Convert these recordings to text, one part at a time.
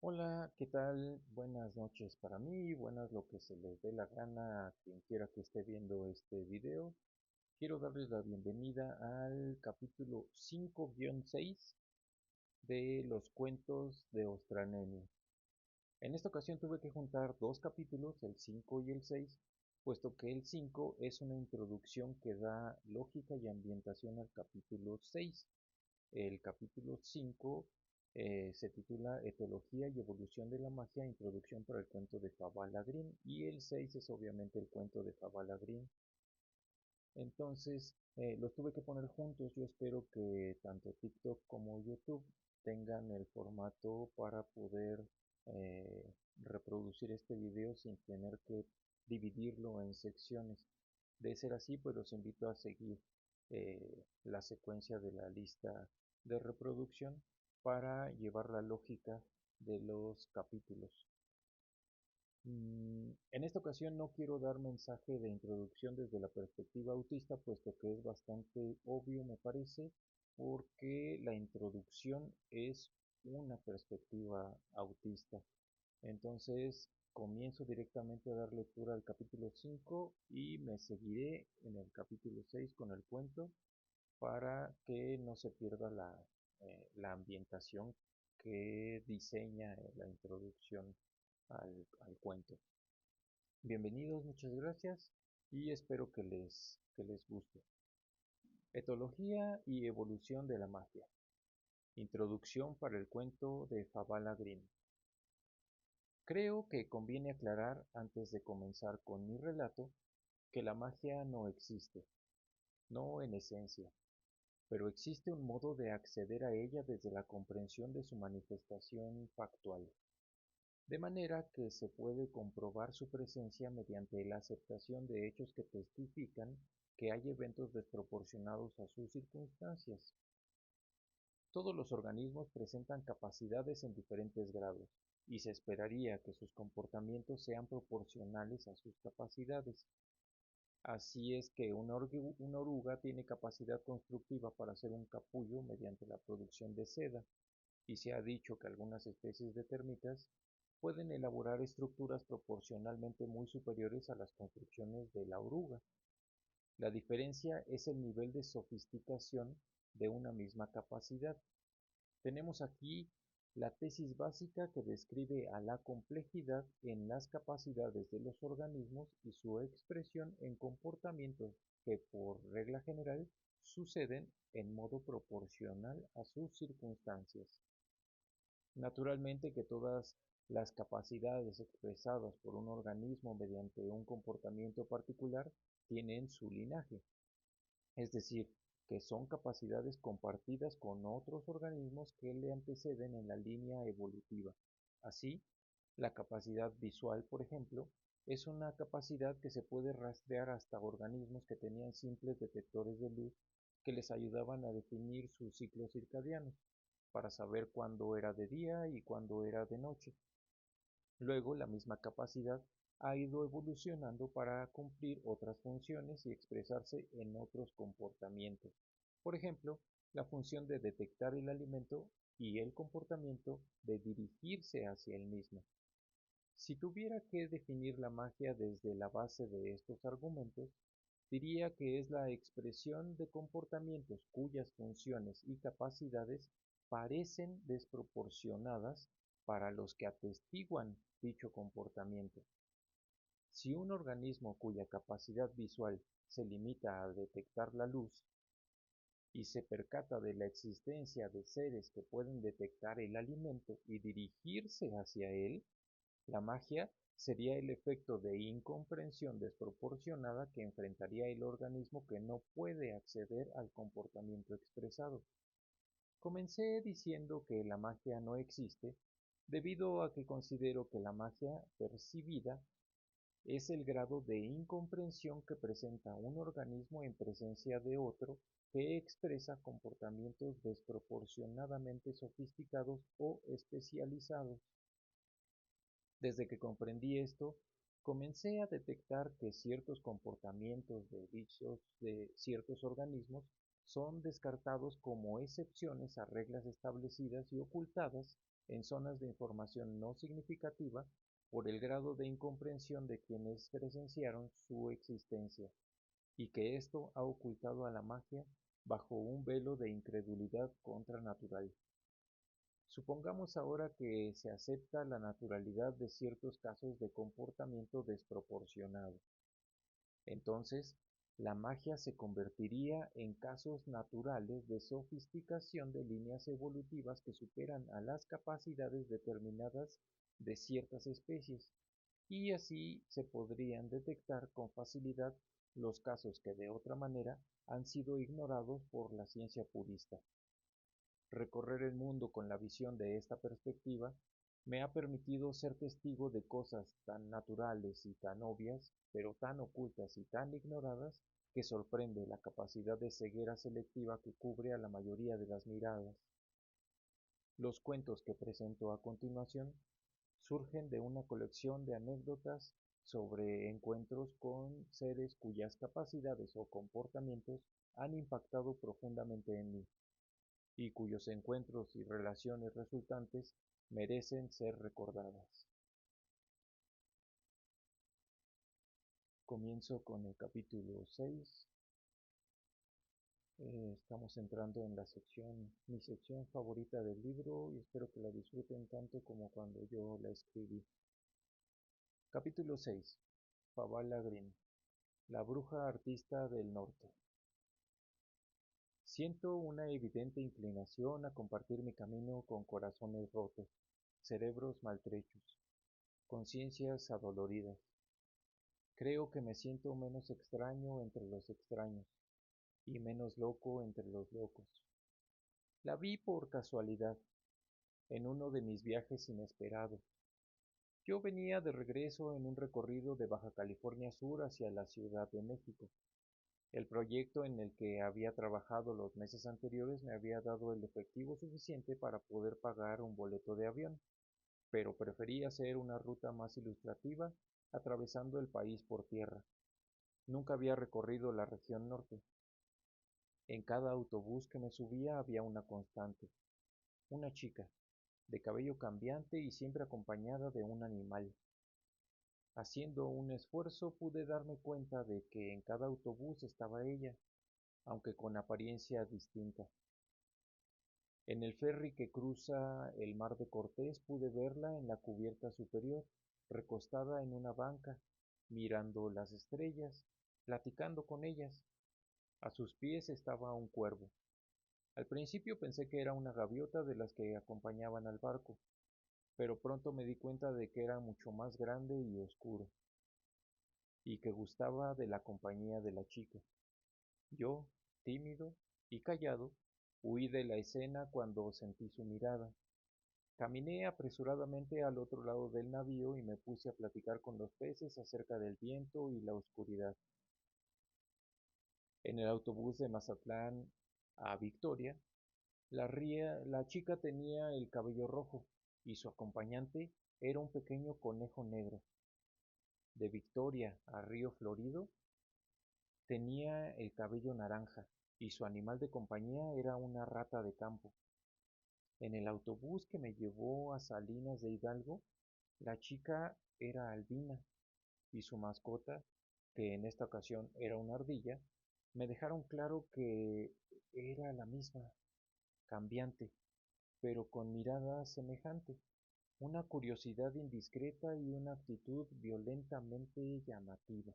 Hola, ¿qué tal? Buenas noches para mí, buenas lo que se les dé la gana a quien quiera que esté viendo este video. Quiero darles la bienvenida al capítulo 5-6 de los cuentos de Ostranenio. En esta ocasión tuve que juntar dos capítulos, el 5 y el 6, puesto que el 5 es una introducción que da lógica y ambientación al capítulo 6. El capítulo 5 se titula Etología y evolución de la magia, introducción para el cuento de Fabala Green, y el 6 es obviamente el cuento de Fabala Green. Entonces, los tuve que poner juntos. Yo espero que tanto TikTok como YouTube tengan el formato para poder reproducir este video sin tener que dividirlo en secciones. De ser así, pues los invito a seguir la secuencia de la lista de reproducción para llevar la lógica de los capítulos. En esta ocasión no quiero dar mensaje de introducción desde la perspectiva autista, puesto que es bastante obvio, me parece, porque la introducción es una perspectiva autista. Entonces, comienzo directamente a dar lectura al capítulo 5 y me seguiré en el capítulo 6 con el cuento para que no se pierda la ambientación que diseña la introducción al cuento. Bienvenidos, muchas gracias y espero que les guste. Etología y evolución de la magia. Introducción para el cuento de Fabala Green. Creo que conviene aclarar antes de comenzar con mi relato que la magia no existe, no en esencia, pero existe un modo de acceder a ella desde la comprensión de su manifestación factual, de manera que se puede comprobar su presencia mediante la aceptación de hechos que testifican que hay eventos desproporcionados a sus circunstancias. Todos los organismos presentan capacidades en diferentes grados, y se esperaría que sus comportamientos sean proporcionales a sus capacidades. Así es que una oruga tiene capacidad constructiva para hacer un capullo mediante la producción de seda, y se ha dicho que algunas especies de termitas pueden elaborar estructuras proporcionalmente muy superiores a las construcciones de la oruga. La diferencia es el nivel de sofisticación de una misma capacidad. Tenemos aquí la tesis básica que describe a la complejidad en las capacidades de los organismos y su expresión en comportamientos que, por regla general, suceden en modo proporcional a sus circunstancias. Naturalmente que todas las capacidades expresadas por un organismo mediante un comportamiento particular tienen su linaje, es decir, que son capacidades compartidas con otros organismos que le anteceden en la línea evolutiva. Así, la capacidad visual, por ejemplo, es una capacidad que se puede rastrear hasta organismos que tenían simples detectores de luz que les ayudaban a definir sus ciclos circadianos, para saber cuándo era de día y cuándo era de noche. Luego, la misma capacidad ha ido evolucionando para cumplir otras funciones y expresarse en otros comportamientos. Por ejemplo, la función de detectar el alimento y el comportamiento de dirigirse hacia el mismo. Si tuviera que definir la magia desde la base de estos argumentos, diría que es la expresión de comportamientos cuyas funciones y capacidades parecen desproporcionadas para los que atestiguan dicho comportamiento. Si un organismo cuya capacidad visual se limita a detectar la luz y se percata de la existencia de seres que pueden detectar el alimento y dirigirse hacia él, la magia sería el efecto de incomprensión desproporcionada que enfrentaría el organismo que no puede acceder al comportamiento expresado. Comencé diciendo que la magia no existe debido a que considero que la magia percibida es el grado de incomprensión que presenta un organismo en presencia de otro que expresa comportamientos desproporcionadamente sofisticados o especializados. Desde que comprendí esto, comencé a detectar que ciertos comportamientos de ciertos organismos son descartados como excepciones a reglas establecidas y ocultadas en zonas de información no significativa por el grado de incomprensión de quienes presenciaron su existencia, y que esto ha ocultado a la magia bajo un velo de incredulidad contranatural. Supongamos ahora que se acepta la naturalidad de ciertos casos de comportamiento desproporcionado. Entonces, la magia se convertiría en casos naturales de sofisticación de líneas evolutivas que superan a las capacidades determinadas de ciertas especies, y así se podrían detectar con facilidad los casos que de otra manera han sido ignorados por la ciencia purista. Recorrer el mundo con la visión de esta perspectiva me ha permitido ser testigo de cosas tan naturales y tan obvias, pero tan ocultas y tan ignoradas, que sorprende la capacidad de ceguera selectiva que cubre a la mayoría de las miradas. Los cuentos que presento a continuación surgen de una colección de anécdotas sobre encuentros con seres cuyas capacidades o comportamientos han impactado profundamente en mí, y cuyos encuentros y relaciones resultantes merecen ser recordadas. Comienzo con el capítulo 6. Estamos entrando en mi sección favorita del libro, y espero que la disfruten tanto como cuando yo la escribí. Capítulo 6. Fabala Green, la bruja artista del norte. Siento una evidente inclinación a compartir mi camino con corazones rotos, cerebros maltrechos, conciencias adoloridas. Creo que me siento menos extraño entre los extraños y menos loco entre los locos. La vi por casualidad, en uno de mis viajes inesperados. Yo venía de regreso en un recorrido de Baja California Sur hacia la Ciudad de México. El proyecto en el que había trabajado los meses anteriores me había dado el efectivo suficiente para poder pagar un boleto de avión, pero preferí hacer una ruta más ilustrativa, atravesando el país por tierra. Nunca había recorrido la región norte. En cada autobús que me subía había una constante, una chica, de cabello cambiante y siempre acompañada de un animal. Haciendo un esfuerzo pude darme cuenta de que en cada autobús estaba ella, aunque con apariencia distinta. En el ferry que cruza el mar de Cortés pude verla en la cubierta superior, recostada en una banca, mirando las estrellas, platicando con ellas. A sus pies estaba un cuervo. Al principio pensé que era una gaviota de las que acompañaban al barco, pero pronto me di cuenta de que era mucho más grande y oscuro, y que gustaba de la compañía de la chica. Yo, tímido y callado, huí de la escena cuando sentí su mirada. Caminé apresuradamente al otro lado del navío y me puse a platicar con los peces acerca del viento y la oscuridad. En el autobús de Mazatlán a Victoria, la chica tenía el cabello rojo y su acompañante era un pequeño conejo negro. De Victoria a Río Florido tenía el cabello naranja y su animal de compañía era una rata de campo. En el autobús que me llevó a Salinas de Hidalgo, la chica era albina y su mascota, que en esta ocasión era una ardilla, me dejaron claro que era la misma, cambiante, pero con mirada semejante, una curiosidad indiscreta y una actitud violentamente llamativa.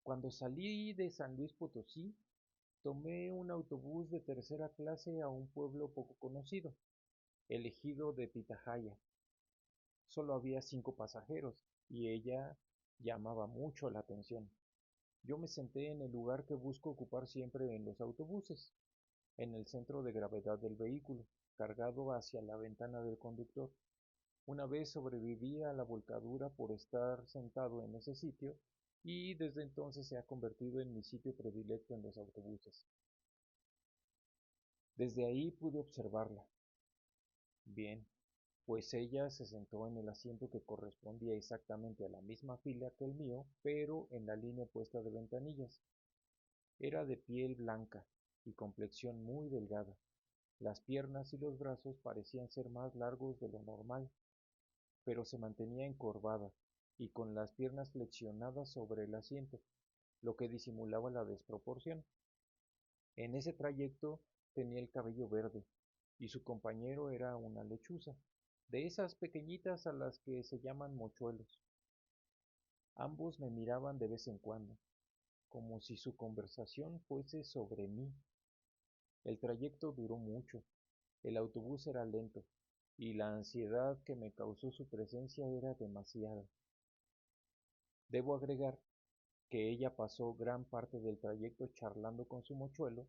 Cuando salí de San Luis Potosí, tomé un autobús de tercera clase a un pueblo poco conocido, el ejido de Pitahaya. Solo había 5 pasajeros y ella llamaba mucho la atención. Yo me senté en el lugar que busco ocupar siempre en los autobuses, en el centro de gravedad del vehículo, cargado hacia la ventana del conductor. Una vez sobreviví a la volcadura por estar sentado en ese sitio, y desde entonces se ha convertido en mi sitio predilecto en los autobuses. Desde ahí pude observarla. Bien, pues ella se sentó en el asiento que correspondía exactamente a la misma fila que el mío, pero en la línea opuesta de ventanillas. Era de piel blanca y complexión muy delgada. Las piernas y los brazos parecían ser más largos de lo normal, pero se mantenía encorvada y con las piernas flexionadas sobre el asiento, lo que disimulaba la desproporción. En ese trayecto tenía el cabello verde y su compañero era una lechuza, de esas pequeñitas a las que se llaman mochuelos. Ambos me miraban de vez en cuando, como si su conversación fuese sobre mí. El trayecto duró mucho, el autobús era lento, y la ansiedad que me causó su presencia era demasiada. Debo agregar que ella pasó gran parte del trayecto charlando con su mochuelo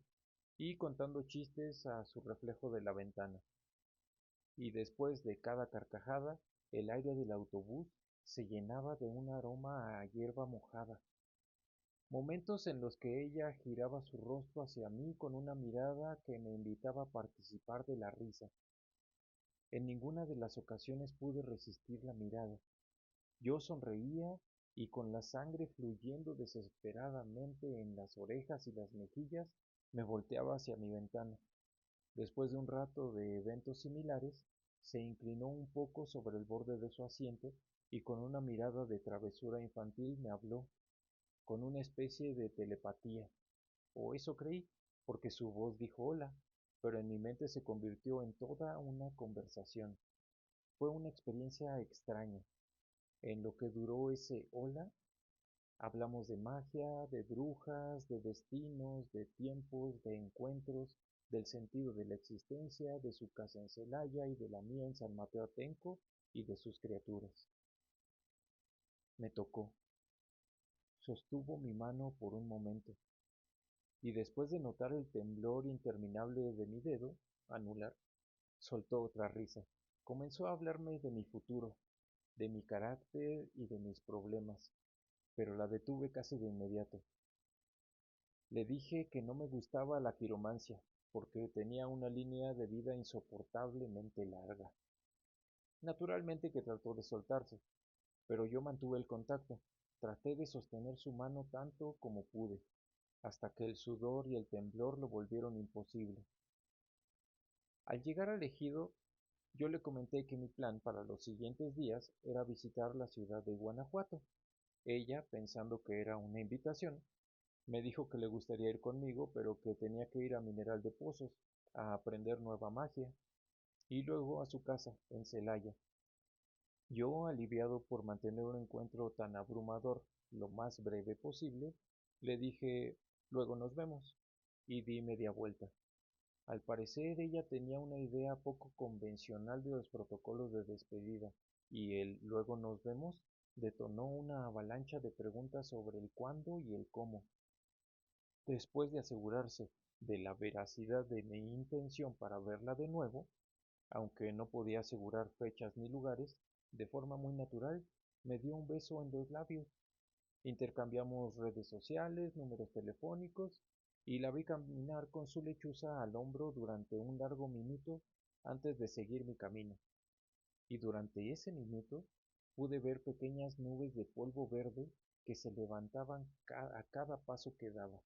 y contando chistes a su reflejo de la ventana. Y después de cada carcajada, el aire del autobús se llenaba de un aroma a hierba mojada. Momentos en los que ella giraba su rostro hacia mí con una mirada que me invitaba a participar de la risa. En ninguna de las ocasiones pude resistir la mirada. Yo sonreía y con la sangre fluyendo desesperadamente en las orejas y las mejillas, me volteaba hacia mi ventana. Después de un rato de eventos similares, se inclinó un poco sobre el borde de su asiento y con una mirada de travesura infantil me habló, con una especie de telepatía, o eso creí, porque su voz dijo hola, pero en mi mente se convirtió en toda una conversación. Fue una experiencia extraña. En lo que duró ese hola, hablamos de magia, de brujas, de destinos, de tiempos, de encuentros, del sentido de la existencia, de su casa en Celaya y de la mía en San Mateo Atenco y de sus criaturas. Me tocó, sostuvo mi mano por un momento, y después de notar el temblor interminable de mi dedo anular, soltó otra risa. Comenzó a hablarme de mi futuro, de mi carácter y de mis problemas, pero la detuve casi de inmediato. Le dije que no me gustaba la quiromancia, porque tenía una línea de vida insoportablemente larga. Naturalmente que trató de soltarse, pero yo mantuve el contacto. Traté de sostener su mano tanto como pude, hasta que el sudor y el temblor lo volvieron imposible. Al llegar al ejido, yo le comenté que mi plan para los siguientes días era visitar la ciudad de Guanajuato. Ella, pensando que era una invitación, me dijo que le gustaría ir conmigo, pero que tenía que ir a Mineral de Pozos, a aprender nueva magia, y luego a su casa, en Celaya. Yo, aliviado por mantener un encuentro tan abrumador lo más breve posible, le dije, luego nos vemos, y di media vuelta. Al parecer ella tenía una idea poco convencional de los protocolos de despedida, y el luego nos vemos detonó una avalancha de preguntas sobre el cuándo y el cómo. Después de asegurarse de la veracidad de mi intención para verla de nuevo, aunque no podía asegurar fechas ni lugares, de forma muy natural me dio un beso en los labios. Intercambiamos redes sociales, números telefónicos, y la vi caminar con su lechuza al hombro durante un largo minuto antes de seguir mi camino. Y durante ese minuto pude ver pequeñas nubes de polvo verde que se levantaban a cada paso que daba.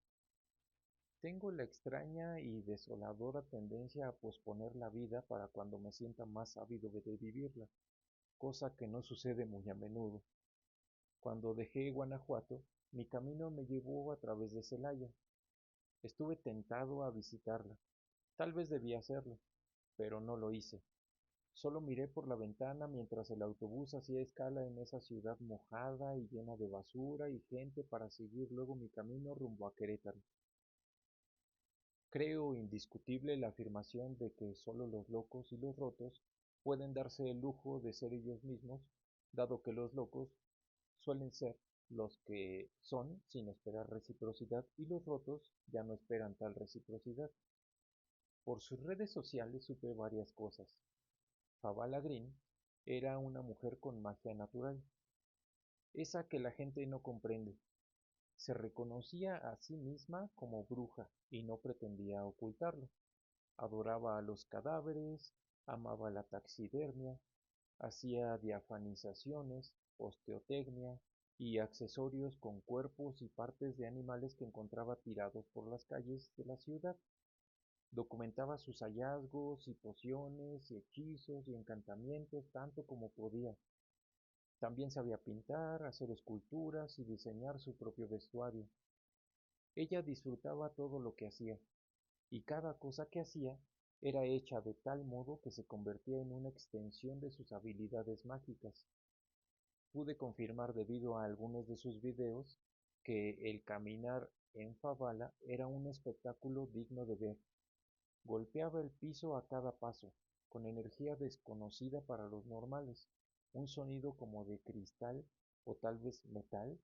Tengo la extraña y desoladora tendencia a posponer la vida para cuando me sienta más ávido de vivirla, cosa que no sucede muy a menudo. Cuando dejé Guanajuato, mi camino me llevó a través de Celaya. Estuve tentado a visitarla. Tal vez debía hacerlo, pero no lo hice. Solo miré por la ventana mientras el autobús hacía escala en esa ciudad mojada y llena de basura y gente para seguir luego mi camino rumbo a Querétaro. Creo indiscutible la afirmación de que solo los locos y los rotos pueden darse el lujo de ser ellos mismos, dado que los locos suelen ser los que son sin esperar reciprocidad y los rotos ya no esperan tal reciprocidad. Por sus redes sociales supe varias cosas. Fabala Green era una mujer con magia natural, esa que la gente no comprende. Se reconocía a sí misma como bruja y no pretendía ocultarlo. Adoraba a los cadáveres, amaba la taxidermia, hacía diafanizaciones, osteotecnia y accesorios con cuerpos y partes de animales que encontraba tirados por las calles de la ciudad. Documentaba sus hallazgos y pociones y hechizos y encantamientos tanto como podía. También sabía pintar, hacer esculturas y diseñar su propio vestuario. Ella disfrutaba todo lo que hacía, y cada cosa que hacía era hecha de tal modo que se convertía en una extensión de sus habilidades mágicas. Pude confirmar debido a algunos de sus videos que el caminar en Favala era un espectáculo digno de ver. Golpeaba el piso a cada paso, con energía desconocida para los normales. Un sonido como de cristal o tal vez metal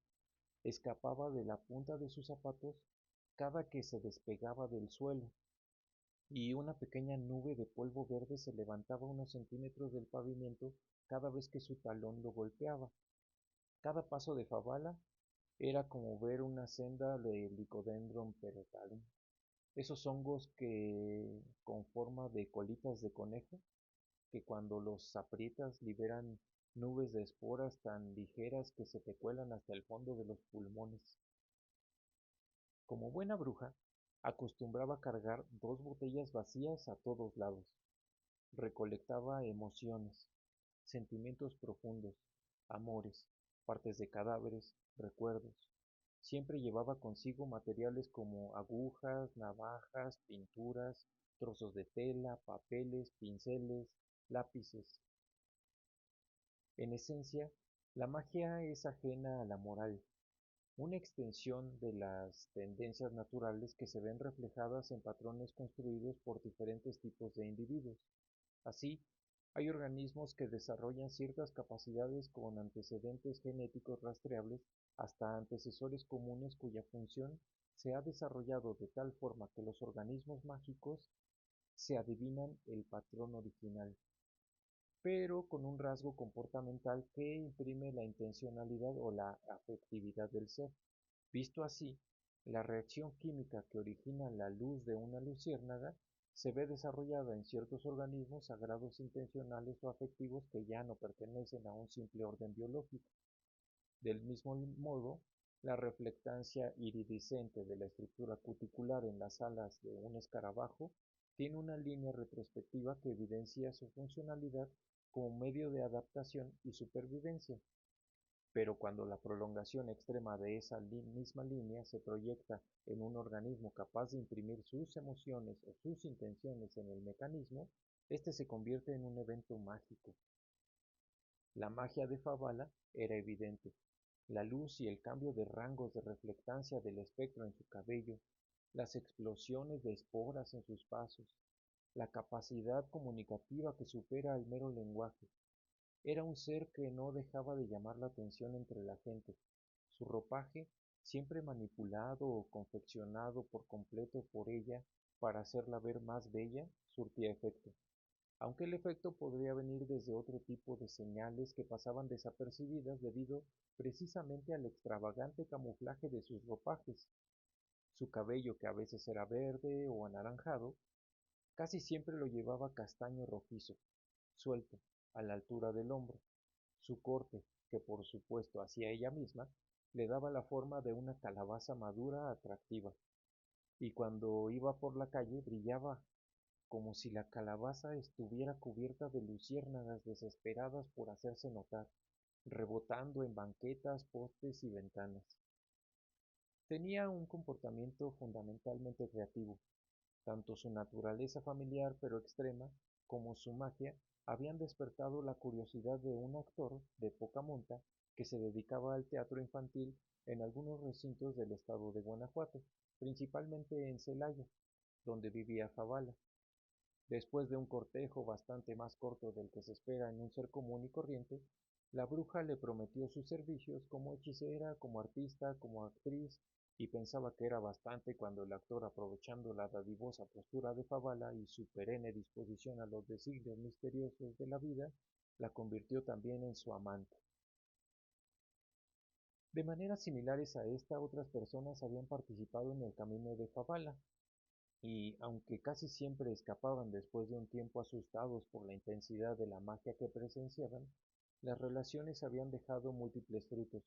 escapaba de la punta de sus zapatos cada que se despegaba del suelo, y una pequeña nube de polvo verde se levantaba unos centímetros del pavimento cada vez que su talón lo golpeaba. Cada paso de Fabala era como ver una senda de Lycodendron peretarum, esos hongos que con forma de colitas de conejo, que cuando los aprietas liberan nubes de esporas tan ligeras que se te cuelan hasta el fondo de los pulmones. Como buena bruja, acostumbraba cargar 2 botellas vacías a todos lados. Recolectaba emociones, sentimientos profundos, amores, partes de cadáveres, recuerdos. Siempre llevaba consigo materiales como agujas, navajas, pinturas, trozos de tela, papeles, pinceles, lápices. En esencia, la magia es ajena a la moral, una extensión de las tendencias naturales que se ven reflejadas en patrones construidos por diferentes tipos de individuos. Así, hay organismos que desarrollan ciertas capacidades con antecedentes genéticos rastreables hasta antecesores comunes cuya función se ha desarrollado de tal forma que los organismos mágicos se adivinan el patrón original, pero con un rasgo comportamental que imprime la intencionalidad o la afectividad del ser. Visto así, la reacción química que origina la luz de una luciérnaga se ve desarrollada en ciertos organismos a grados intencionales o afectivos que ya no pertenecen a un simple orden biológico. Del mismo modo, la reflectancia iridiscente de la estructura cuticular en las alas de un escarabajo tiene una línea retrospectiva que evidencia su funcionalidad como medio de adaptación y supervivencia. Pero cuando la prolongación extrema de esa misma línea se proyecta en un organismo capaz de imprimir sus emociones o sus intenciones en el mecanismo, este se convierte en un evento mágico. La magia de Fabala era evidente. La luz y el cambio de rangos de reflectancia del espectro en su cabello, las explosiones de esporas en sus pasos, la capacidad comunicativa que supera el mero lenguaje. Era un ser que no dejaba de llamar la atención entre la gente. Su ropaje, siempre manipulado o confeccionado por completo por ella para hacerla ver más bella, surtía efecto, aunque el efecto podría venir desde otro tipo de señales que pasaban desapercibidas debido precisamente al extravagante camuflaje de sus ropajes. Su cabello, que a veces era verde o anaranjado, casi siempre lo llevaba castaño rojizo, suelto, a la altura del hombro. Su corte, que por supuesto hacía ella misma, le daba la forma de una calabaza madura atractiva, y cuando iba por la calle brillaba como si la calabaza estuviera cubierta de luciérnagas desesperadas por hacerse notar, rebotando en banquetas, postes y ventanas. Tenía un comportamiento fundamentalmente creativo. Tanto su naturaleza familiar pero extrema como su magia habían despertado la curiosidad de un actor de poca monta que se dedicaba al teatro infantil en algunos recintos del estado de Guanajuato, principalmente en Celaya, donde vivía Fabala. Después de un cortejo bastante más corto del que se espera en un ser común y corriente, la bruja le prometió sus servicios como hechicera, como artista, como actriz, y pensaba que era bastante cuando el actor, aprovechando la dadivosa postura de Fabala y su perenne disposición a los designios misteriosos de la vida, la convirtió también en su amante. De maneras similares a esta, otras personas habían participado en el camino de Fabala, y aunque casi siempre escapaban después de un tiempo asustados por la intensidad de la magia que presenciaban, las relaciones habían dejado múltiples frutos,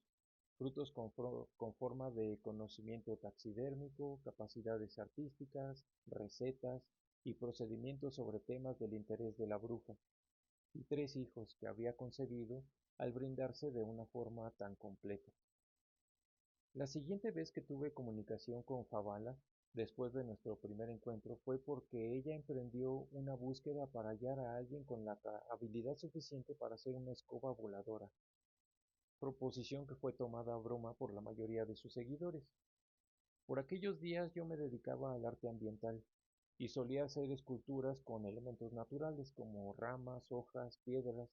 frutos con forma de conocimiento taxidérmico, capacidades artísticas, recetas, y procedimientos sobre temas del interés de la bruja, y 3 hijos que había concebido al brindarse de una forma tan completa. La siguiente vez que tuve comunicación con Fabala, después de nuestro primer encuentro, fue porque ella emprendió una búsqueda para hallar a alguien con la habilidad suficiente para hacer una escoba voladora, proposición que fue tomada a broma por la mayoría de sus seguidores. Por aquellos días yo me dedicaba al arte ambiental y solía hacer esculturas con elementos naturales como ramas, hojas, piedras,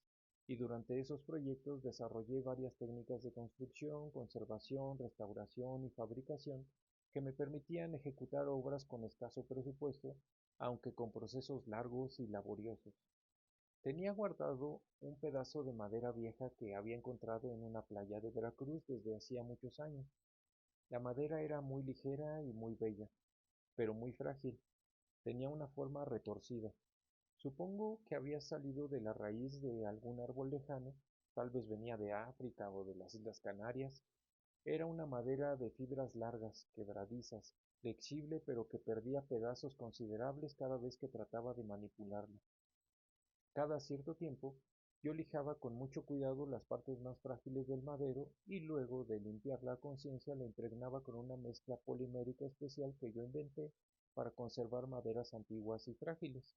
y durante esos proyectos desarrollé varias técnicas de construcción, conservación, restauración y fabricación que me permitían ejecutar obras con escaso presupuesto, aunque con procesos largos y laboriosos. Tenía guardado un pedazo de madera vieja que había encontrado en una playa de Veracruz desde hacía muchos años. La madera era muy ligera y muy bella, pero muy frágil. Tenía una forma retorcida. Supongo que había salido de la raíz de algún árbol lejano, tal vez venía de África o de las Islas Canarias. Era una madera de fibras largas, quebradizas, flexible pero que perdía pedazos considerables cada vez que trataba de manipularla. Cada cierto tiempo, yo lijaba con mucho cuidado las partes más frágiles del madero y luego de limpiarla a conciencia la impregnaba con una mezcla polimérica especial que yo inventé para conservar maderas antiguas y frágiles.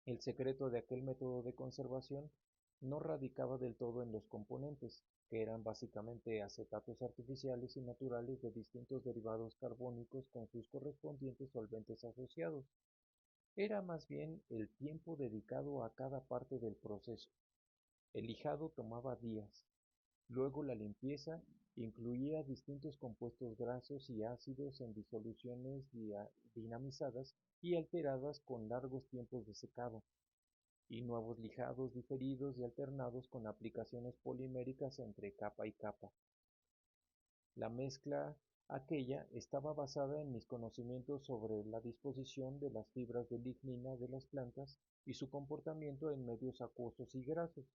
El secreto de aquel método de conservación no radicaba del todo en los componentes, que eran básicamente acetatos artificiales y naturales de distintos derivados carbónicos con sus correspondientes solventes asociados. Era más bien el tiempo dedicado a cada parte del proceso. El lijado tomaba días. Luego la limpieza incluía distintos compuestos grasos y ácidos en disoluciones dinamizadas y alteradas con largos tiempos de secado, y nuevos lijados diferidos y alternados con aplicaciones poliméricas entre capa y capa. La mezcla aquella estaba basada en mis conocimientos sobre la disposición de las fibras de lignina de las plantas y su comportamiento en medios acuosos y grasos.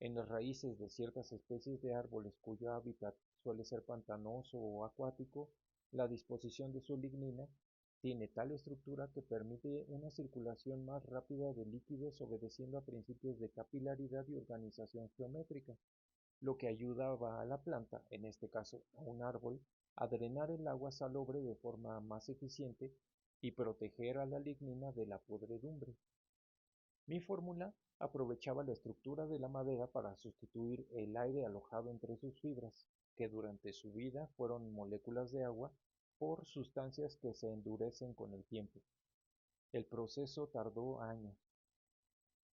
En las raíces de ciertas especies de árboles cuyo hábitat suele ser pantanoso o acuático, la disposición de su lignina tiene tal estructura que permite una circulación más rápida de líquidos obedeciendo a principios de capilaridad y organización geométrica, lo que ayudaba a la planta, en este caso a un árbol, a drenar el agua salobre de forma más eficiente y proteger a la lignina de la podredumbre. Mi fórmula aprovechaba la estructura de la madera para sustituir el aire alojado entre sus fibras, que durante su vida fueron moléculas de agua, por sustancias que se endurecen con el tiempo. El proceso tardó años,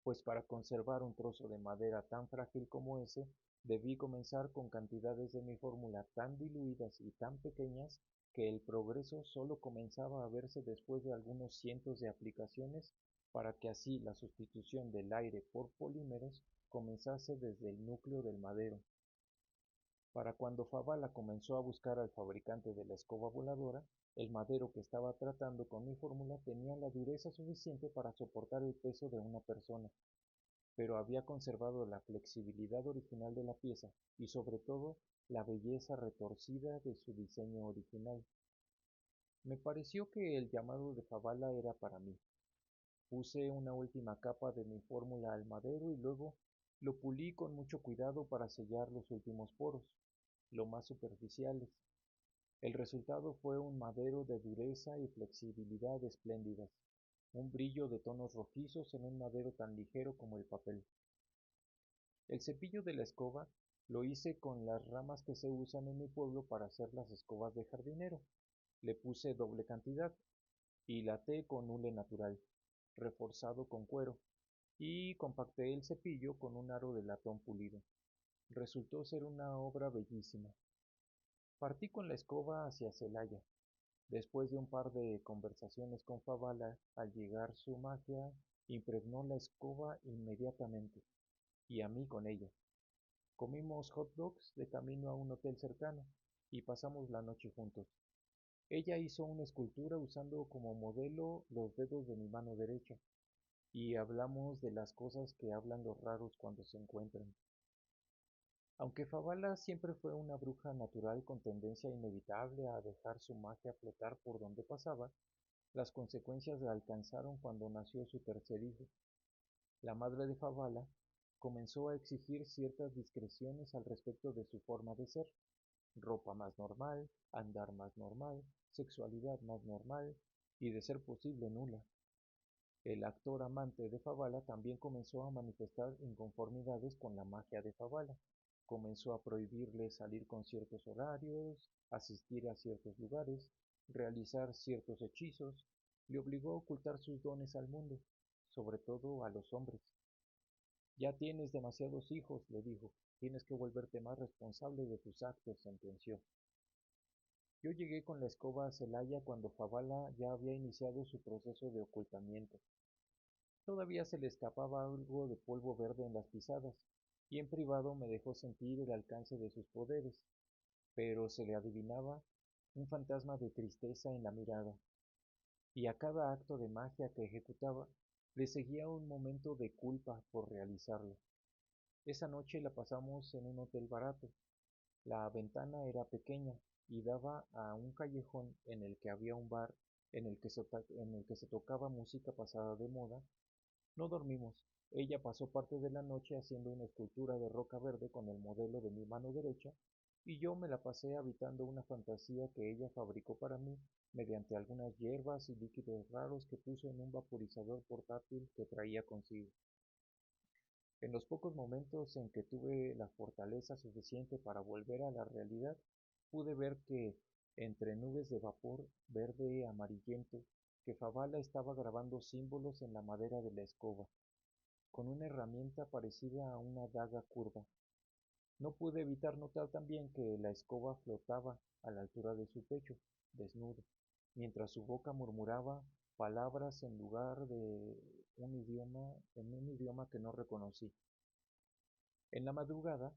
pues para conservar un trozo de madera tan frágil como ese, debí comenzar con cantidades de mi fórmula tan diluidas y tan pequeñas que el progreso solo comenzaba a verse después de algunos cientos de aplicaciones para que así la sustitución del aire por polímeros comenzase desde el núcleo del madero. Para cuando Fabala comenzó a buscar al fabricante de la escoba voladora, el madero que estaba tratando con mi fórmula tenía la dureza suficiente para soportar el peso de una persona, pero había conservado la flexibilidad original de la pieza y sobre todo la belleza retorcida de su diseño original. Me pareció que el llamado de Fabala era para mí. Puse una última capa de mi fórmula al madero y luego lo pulí con mucho cuidado para sellar los últimos poros, lo más superficiales. El resultado fue un madero de dureza y flexibilidad espléndidas, un brillo de tonos rojizos en un madero tan ligero como el papel. El cepillo de la escoba lo hice con las ramas que se usan en mi pueblo para hacer las escobas de jardinero. Le puse doble cantidad y laté con hule natural, reforzado con cuero, y compacté el cepillo con un aro de latón pulido. Resultó ser una obra bellísima. Partí con la escoba hacia Celaya. Después de un par de conversaciones con Fabala, al llegar su magia, impregnó la escoba inmediatamente, y a mí con ella. Comimos hot dogs de camino a un hotel cercano, y pasamos la noche juntos. Ella hizo una escultura usando como modelo los dedos de mi mano derecha, y hablamos de las cosas que hablan los raros cuando se encuentran. Aunque Fabala siempre fue una bruja natural con tendencia inevitable a dejar su magia flotar por donde pasaba, Las consecuencias la alcanzaron cuando nació su tercer hijo. La madre de Fabala comenzó a exigir ciertas discreciones al respecto de su forma de ser: ropa más normal, andar más normal, sexualidad más normal y, de ser posible, nula. El actor amante de Fabala también comenzó a manifestar inconformidades con la magia de Fabala. Comenzó a prohibirle salir con ciertos horarios, asistir a ciertos lugares, realizar ciertos hechizos. Le obligó a ocultar sus dones al mundo, sobre todo a los hombres. Ya tienes demasiados hijos, le dijo. Tienes que volverte más responsable de tus actos, sentenció. Yo llegué con la escoba a Celaya cuando Fabala ya había iniciado su proceso de ocultamiento. Todavía se le escapaba algo de polvo verde en las pisadas, y en privado me dejó sentir el alcance de sus poderes, pero se le adivinaba un fantasma de tristeza en la mirada, y a cada acto de magia que ejecutaba le seguía un momento de culpa por realizarlo. Esa noche la pasamos en un hotel barato. La ventana era pequeña y daba a un callejón en el que había un bar en el que se tocaba música pasada de moda. No dormimos. Ella pasó parte de la noche haciendo una escultura de roca verde con el modelo de mi mano derecha, y yo me la pasé habitando una fantasía que ella fabricó para mí mediante algunas hierbas y líquidos raros que puso en un vaporizador portátil que traía consigo. En los pocos momentos en que tuve la fortaleza suficiente para volver a la realidad, pude ver que, entre nubes de vapor verde amarillento, que Fabala estaba grabando símbolos en la madera de la escoba, con una herramienta parecida a una daga curva. No pude evitar notar también que la escoba flotaba a la altura de su pecho, desnudo, mientras su boca murmuraba palabras en un idioma que no reconocí. En la madrugada,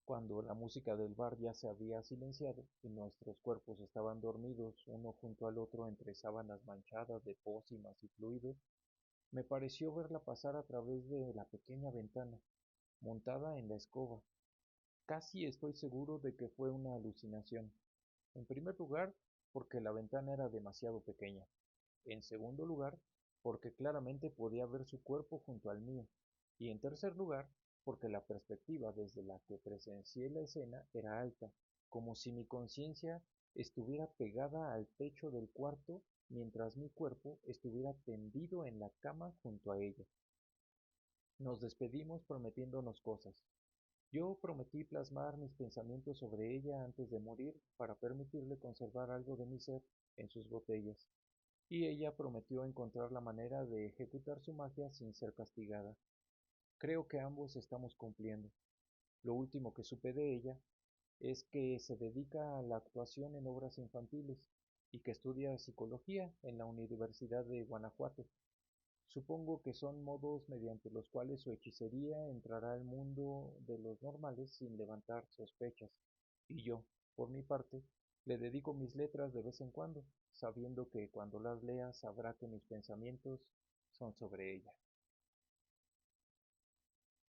cuando la música del bar ya se había silenciado y nuestros cuerpos estaban dormidos uno junto al otro entre sábanas manchadas de pócimas y fluidos, me pareció verla pasar a través de la pequeña ventana, montada en la escoba. Casi estoy seguro de que fue una alucinación. En primer lugar, porque la ventana era demasiado pequeña. En segundo lugar, porque claramente podía ver su cuerpo junto al mío. Y en tercer lugar, porque la perspectiva desde la que presencié la escena era alta, como si mi conciencia estuviera pegada al techo del cuarto mientras mi cuerpo estuviera tendido en la cama junto a ella. Nos despedimos prometiéndonos cosas. Yo prometí plasmar mis pensamientos sobre ella antes de morir para permitirle conservar algo de mi ser en sus botellas, y ella prometió encontrar la manera de ejecutar su magia sin ser castigada. Creo que ambos estamos cumpliendo. Lo último que supe de ella es que se dedica a la actuación en obras infantiles y que estudia psicología en la Universidad de Guanajuato. Supongo que son modos mediante los cuales su hechicería entrará al mundo de los normales sin levantar sospechas, y yo, por mi parte, le dedico mis letras de vez en cuando, sabiendo que cuando las lea sabrá que mis pensamientos son sobre ella.